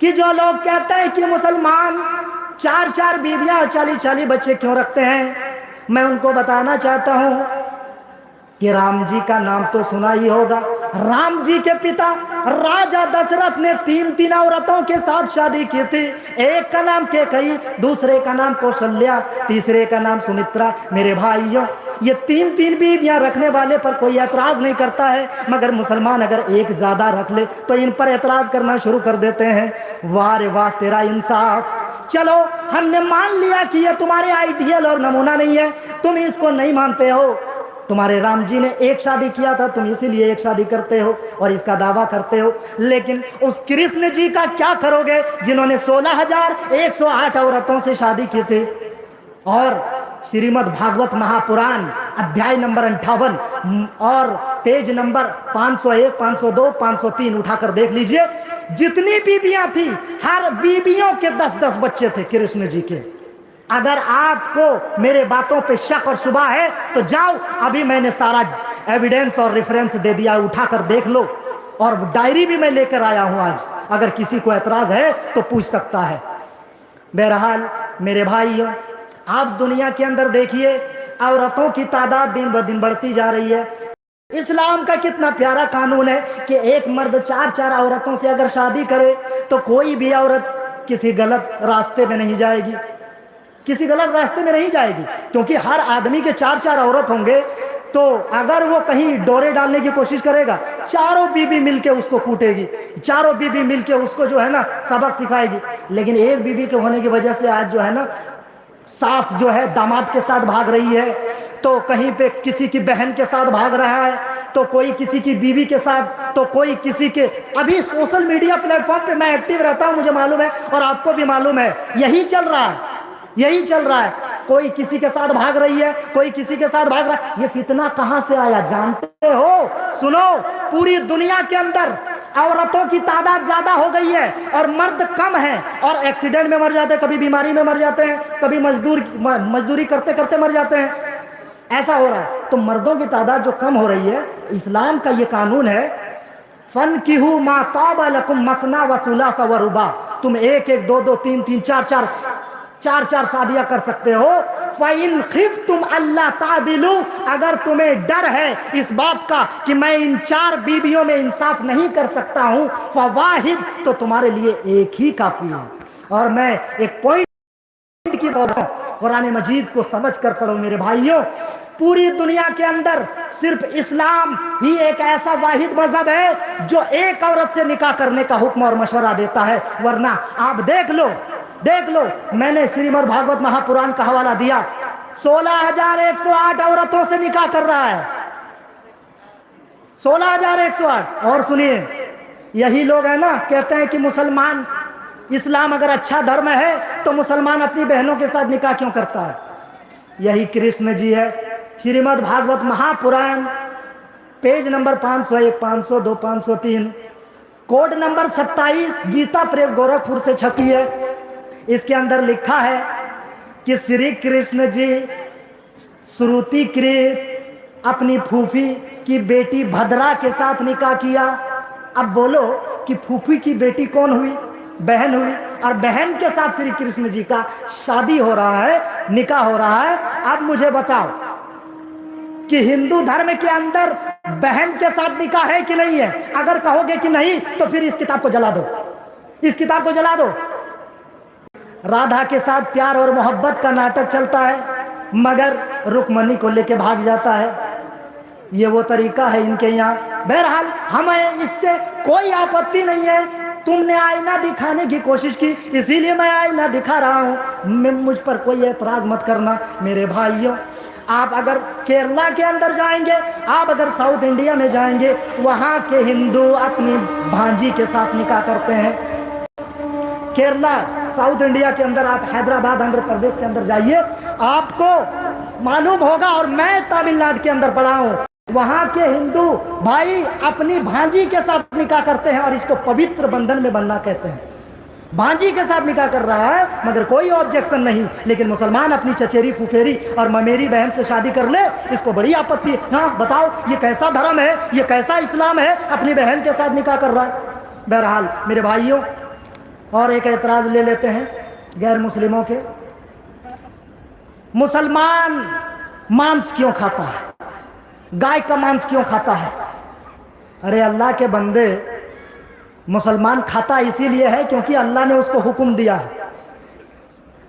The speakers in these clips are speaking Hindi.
कि जो लोग कहते हैं कि मुसलमान 4-4 बीवियां और 40-40 बच्चे क्यों रखते हैं, मैं उनको बताना चाहता हूं कि राम जी का नाम तो सुना ही होगा। राम जी के पिता राजा दशरथ ने 3 औरतों के साथ शादी की थी। एक का नाम कैकेयी, दूसरे का नाम कौशल्या, तीसरे का नाम सुमित्रा। मेरे भाइयों, ये 3 बीवियां रखने वाले पर कोई एतराज नहीं करता है, मगर मुसलमान अगर एक ज्यादा रख ले तो इन पर एतराज करना शुरू कर देते हैं। वाह रे वाह, तेरा इंसाफ। चलो, हमने मान लिया कि ये तुम्हारे आइडियल और नमूना नहीं है, तुम इसको नहीं मानते हो। तुम्हारे राम जी ने एक शादी किया था, तुम इसीलिए एक शादी करते हो और इसका दावा करते हो। लेकिन उस कृष्ण जी का क्या करोगे जिन्होंने 16,108 औरतों से शादी की थी? और श्रीमद् भागवत महापुराण अध्याय नंबर 58 और पेज नंबर 501, 502, 503 उठाकर देख लीजिए। जितनी बीबियां थी, हर बीबियों के 10-10 बच्चे थे कृष्ण जी के। अगर आपको मेरे बातों पे शक और शुबा है तो जाओ, अभी मैंने सारा एविडेंस और रेफरेंस दे दिया, उठाकर देख लो। और डायरी भी मैं लेकर आया हूं आज, अगर किसी को एतराज है तो पूछ सकता है। बहरहाल मेरे भाइयों, आप दुनिया के अंदर देखिए, औरतों की तादाद दिन ब दिन बढ़ती जा रही है। इस्लाम का कितना प्यारा कानून है कि एक मर्द 4-4 औरतों से अगर शादी करे तो कोई भी औरत किसी गलत रास्ते में नहीं जाएगी, किसी गलत रास्ते में नहीं जाएगी, क्योंकि हर आदमी के 4-4 औरत होंगे। तो अगर वो कहीं डोरे डालने की कोशिश करेगा, चारों बीबी मिलके उसको कूटेगी, चारों बीबी मिलके उसको जो है ना सबक सिखाएगी। लेकिन एक बीबी के होने की वजह से आज जो है ना सास जो है दामाद के साथ भाग रही है, तो कहीं पे किसी की बहन के साथ भाग रहा है, तो कोई किसी की बीवी के साथ, तो कोई किसी के। अभी सोशल मीडिया प्लेटफॉर्म पे मैं एक्टिव रहता हूं, मुझे मालूम है और आपको भी मालूम है, यही चल रहा है, यही चल रहा है। कोई किसी के साथ भाग रही है, कोई किसी के साथ भाग रहा है। ये फितना कहां से आया जानते हो? सुनो, पूरी दुनिया के अंदर औरतों की तादाद ज्यादा हो गई है और मर्द कम है, और एक्सीडेंट में मर जाते हैं, कभी बीमारी में मर जाते हैं, कभी मजदूरी करते करते मर जाते हैं। ऐसा हो रहा है, तो मर्दों की तादाद जो कम हो रही है, इस्लाम का ये कानून है, फनकिहू मा ताबा लकुम मसना व सुलासा व रुबा। तुम 1-1, 2-2, 3-3, 4-4 शादियां कर सकते हो। फ़इन खिफ्तुम अल्ला तादिलू, अगर तुम्हें डर है इस बात का कि मैं इन 4 बीबियों में इंसाफ नहीं कर सकता हूं, फवाहिद, तो तुम्हारे लिए एक ही काफी है। और मैं एक पॉइंट की बात, कुरान मजीद को समझ कर पढ़ो मेरे भाइयों। पूरी दुनिया के अंदर सिर्फ इस्लाम ही एक ऐसा वाहिद मजहब है जो एक औरत से निकाह करने का हुक्म और मशवरा देता है। वरना आप देख लो, मैंने श्रीमद् भागवत महापुराण का हवाला दिया, 16,108 औरतों से निकाह कर रहा है, 16,108। और सुनिए, यही लोग है ना कहते हैं कि मुसलमान, इस्लाम अगर अच्छा धर्म है तो मुसलमान अपनी बहनों के साथ निकाह क्यों करता है? यही कृष्ण जी है। Shrimad Bhagavat Mahapuran page number 501, 502, 503, code number 27, Gita press Gorakhpur से छपी है। इसके अंदर लिखा है कि श्री कृष्ण जी श्रुतिकृत अपनी फूफी की बेटी भद्रा के साथ निकाह किया। अब बोलो कि फूफी की बेटी कौन हुई? बहन हुई, और बहन के साथ श्री कृष्ण जी का शादी हो रहा है, निकाह हो रहा है। अब मुझे बताओ कि हिंदू धर्म के अंदर बहन के साथ निकाह है कि नहीं है? अगर कहोगे कि नहीं तो फिर इस किताब को जला दो, इस किताब को जला दो। राधा के साथ प्यार और मोहब्बत का नाटक चलता है, मगर रुक्मणी को लेके भाग जाता है। ये वो तरीका है इनके यहाँ। बहरहाल हमें इससे कोई आपत्ति नहीं है। तुमने आईना दिखाने की कोशिश की, इसीलिए मैं आईना दिखा रहा हूँ, मुझ पर कोई एतराज मत करना मेरे भाइयों। आप अगर केरला के अंदर जाएंगे, आप अगर साउथ इंडिया में जाएंगे, वहाँ के हिंदू अपनी भांजी के साथ निकाह करते हैं। केरला, साउथ इंडिया के अंदर, आप हैदराबाद आंध्र प्रदेश के अंदर जाइए, आपको मालूम होगा। और मैं तमिलनाडु के अंदर पढ़ा हूँ, वहां के हिंदू भाई अपनी भांजी के साथ निकाह करते हैं और इसको पवित्र बंधन में बंधना कहते हैं। भांजी के साथ निकाह कर रहा है, मगर कोई ऑब्जेक्शन नहीं। लेकिन मुसलमान अपनी चचेरी फुफेरी और ममेरी बहन से शादी कर ले, इसको बड़ी आपत्ति है। हाँ बताओ, ये कैसा धर्म है, ये कैसा इस्लाम है, अपनी बहन के साथ निकाह कर रहा है। बहरहाल मेरे भाइयों, और एक एतराज़ ले लेते हैं गैर मुस्लिमों के। मुसलमान मांस क्यों खाता है, गाय का मांस क्यों खाता है? अरे अल्लाह के बंदे, मुसलमान खाता इसीलिए है क्योंकि अल्लाह ने उसको हुक्म दिया है।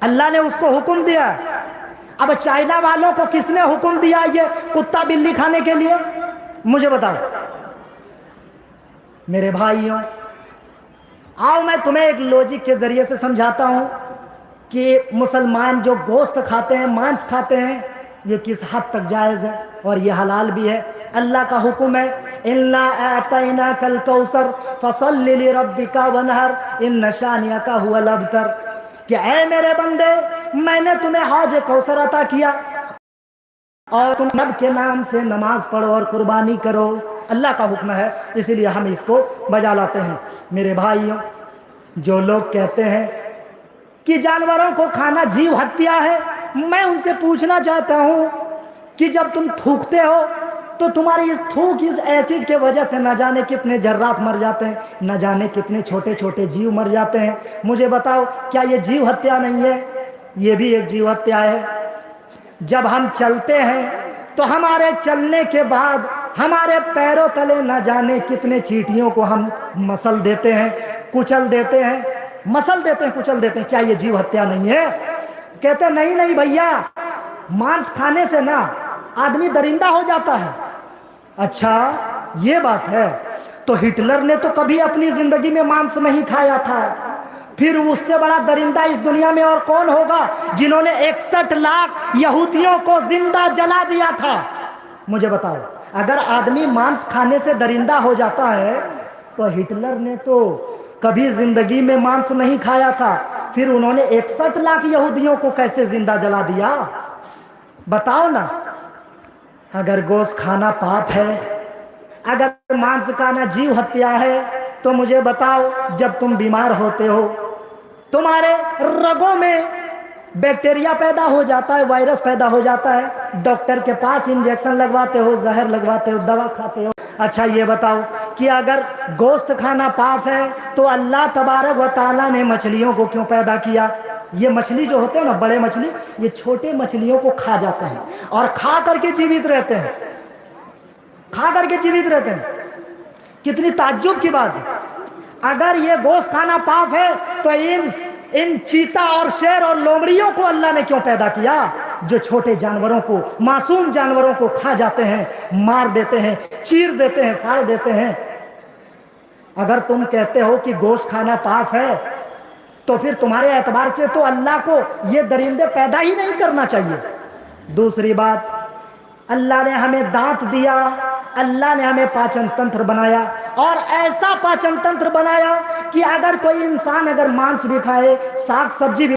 अल्लाह ने उसको हुक्म दिया। अब चाइना वालों को किसने हुक्म दिया ये कुत्ता बिल्ली खाने के लिए? मुझे बताओ मेरे भाइयों। आओ मैं तुम्हें एक लॉजिक के जरिए से समझाता हूं कि मुसलमान जो गोश्त खाते हैं, मांस खाते हैं, ये किस हद तक जायज़ है और ये हलाल भी है। अल्लाह का हुक्म है, इन्ना आतैना कल कौसर फसल्लि लिरब्बिका वनहर इन्न शानियका हुवल अबतर, कि ऐ मेरे बंदे, मैंने तुम्हें हौज कौसर अता किया और तुम रब के नाम से नमाज पढ़ो और कुर्बानी करो। अल्लाह का हुक्म है, इसीलिए हम इसको बजा लाते हैं। मेरे भाइयों, जो लोग कहते हैं कि जानवरों को खाना जीव हत्या है, मैं उनसे पूछना चाहता हूं कि जब तुम थूकते हो तो तुम्हारी इस थूक, इस एसिड के वजह से न जाने कितने जर्रात मर जाते हैं, न जाने कितने छोटे छोटे जीव मर जाते हैं। मुझे बताओ, क्या ये जीव हत्या नहीं है? ये भी एक जीव हत्या है। जब हम चलते हैं तो हमारे चलने के बाद हमारे पैरों तले न जाने कितने चींटियों को हम मसल देते हैं, कुचल देते हैं, मसल देते हैं, कुचल देते हैं। क्या ये जीव हत्या नहीं है? कहते नहीं नहीं भैया, मांस खाने से ना आदमी दरिंदा हो जाता है। अच्छा, ये बात है। तो हिटलर ने तो कभी अपनी जिंदगी में मांस नहीं खाया था, फिर उससे बड़ा दरिंदा इस दुनिया में और कौन होगा जिन्होंने 61 लाख यहूदियों को जिंदा जला दिया था? मुझे बताओ, अगर आदमी मांस खाने से दरिंदा हो जाता है तो हिटलर ने तो कभी जिंदगी में मांस नहीं खाया था, फिर उन्होंने 61 लाख यहूदियों को कैसे जिंदा जला दिया? बताओ ना। अगर गोश्त खाना पाप है, अगर मांस खाना जीव हत्या है, तो मुझे बताओ, जब तुम बीमार होते हो, तुम्हारे रगों में बैक्टीरिया पैदा हो जाता है, वायरस पैदा हो जाता है, डॉक्टर के पास इंजेक्शन लगवाते हो, जहर लगवाते हो, दवा खाते हो। अच्छा ये बताओ कि अगर गोश्त खाना पाप है तो अल्लाह तबारक व तआला ने मछलियों को क्यों पैदा किया? ये मछली जो होते हैं ना, बड़े मछली, ये छोटे मछलियों को खा जाते हैं और खा करके जीवित रहते हैं, खा करके जीवित रहते हैं। कितनी ताज्जुब की बात है। अगर ये गोश्त खाना पाप है तो इन चीता और शेर और लोमड़ियों को अल्लाह ने क्यों पैदा किया, जो छोटे जानवरों को, मासूम जानवरों को खा जाते हैं, मार देते हैं, चीर देते हैं, फाड़ देते हैं। अगर तुम कहते हो कि गोश्त खाना पाप है तो फिर तुम्हारे एतबार से तो अल्लाह को ये दरिंदे पैदा ही नहीं करना चाहिए। दूसरी बात, अल्लाह ने हमें दांत दिया, अल्लाह ने हमें पाचन तंत्र बनाया और ऐसा पाचन तंत्र बनाया कि अगर कोई इंसान अगर मांस भी खाए, साग सब्जी भी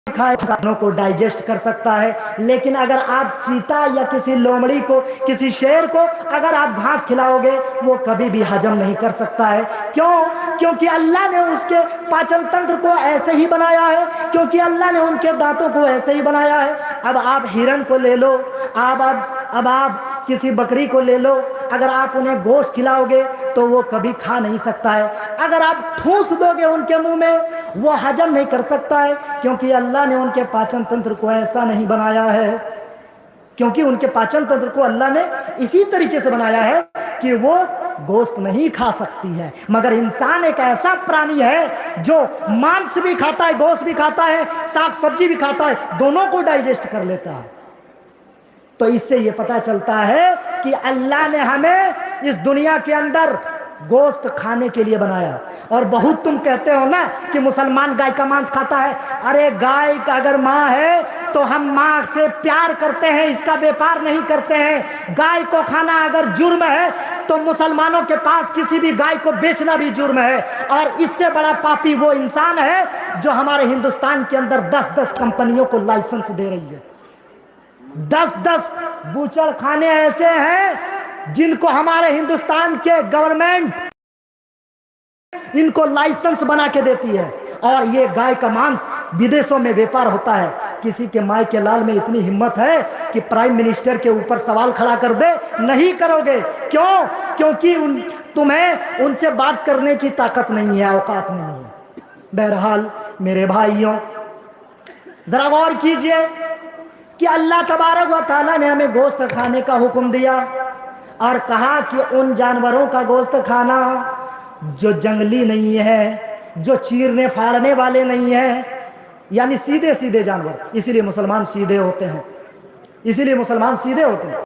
खाए, खानों को डाइजेस्ट कर सकता है। लेकिन अगर आप चीता या किसी लोमड़ी को, किसी शेर को अगर आप घास खिलाओगे, वो कभी भी हजम नहीं कर सकता है। क्यों? क्योंकि अल्लाह ने उसके पाचन तंत्र को ऐसे ही बनाया है, क्योंकि अल्लाह ने उनके दांतों को ऐसे ही बनाया है। अब आप हिरन को ले लो, अब आप किसी बकरी को ले लो, अगर आप उन्हें गोश्त खिलाओगे तो वो कभी खा नहीं सकता है। अगर आप ठूस दोगे उनके मुंह में, वो हजम नहीं कर सकता है, क्योंकि अल्लाह ने उनके पाचन तंत्र को ऐसा नहीं बनाया है। क्योंकि उनके पाचन तंत्र को अल्लाह ने इसी तरीके से बनाया है कि वो गोश्त नहीं खा सकती है। मगर इंसान एक ऐसा प्राणी है जो मांस भी खाता है, गोश्त भी खाता है, साग सब्जी भी खाता है, दोनों को डाइजेस्ट कर लेता है। तो इससे ये पता चलता है कि अल्लाह ने हमें इस दुनिया के अंदर गोश्त खाने के लिए बनाया। और बहुत तुम कहते हो ना कि मुसलमान गाय का मांस खाता है। अरे गाय का अगर माँ है तो हम माँ से प्यार करते हैं, इसका व्यापार नहीं करते हैं। गाय को खाना अगर जुर्म है तो मुसलमानों के पास किसी भी गाय को बेचना भी जुर्म है। और इससे बड़ा पापी वो इंसान है जो हमारे हिंदुस्तान के अंदर 10-10 कंपनियों को लाइसेंस दे रही है। 10-10 बूचड़ खाने ऐसे हैं जिनको हमारे हिंदुस्तान के गवर्नमेंट इनको लाइसेंस बना के देती है, और ये गाय का मांस विदेशों में व्यापार होता है। किसी के माई के लाल में इतनी हिम्मत है कि प्राइम मिनिस्टर के ऊपर सवाल खड़ा कर दे, नहीं करोगे। क्यों? क्योंकि तुम्हें उनसे बात करने की ताकत नहीं है, औकात नहीं है। बहरहाल मेरे भाइयों, जरा गौर कीजिए कि अल्लाह तबारक व तआला ने हमें गोश्त खाने का हुक्म दिया और कहा कि उन जानवरों का गोश्त खाना जो जंगली नहीं है, जो चीरने फाड़ने वाले नहीं है, यानी सीधे सीधे जानवर। इसीलिए मुसलमान सीधे होते हैं, इसीलिए मुसलमान सीधे होते हैं।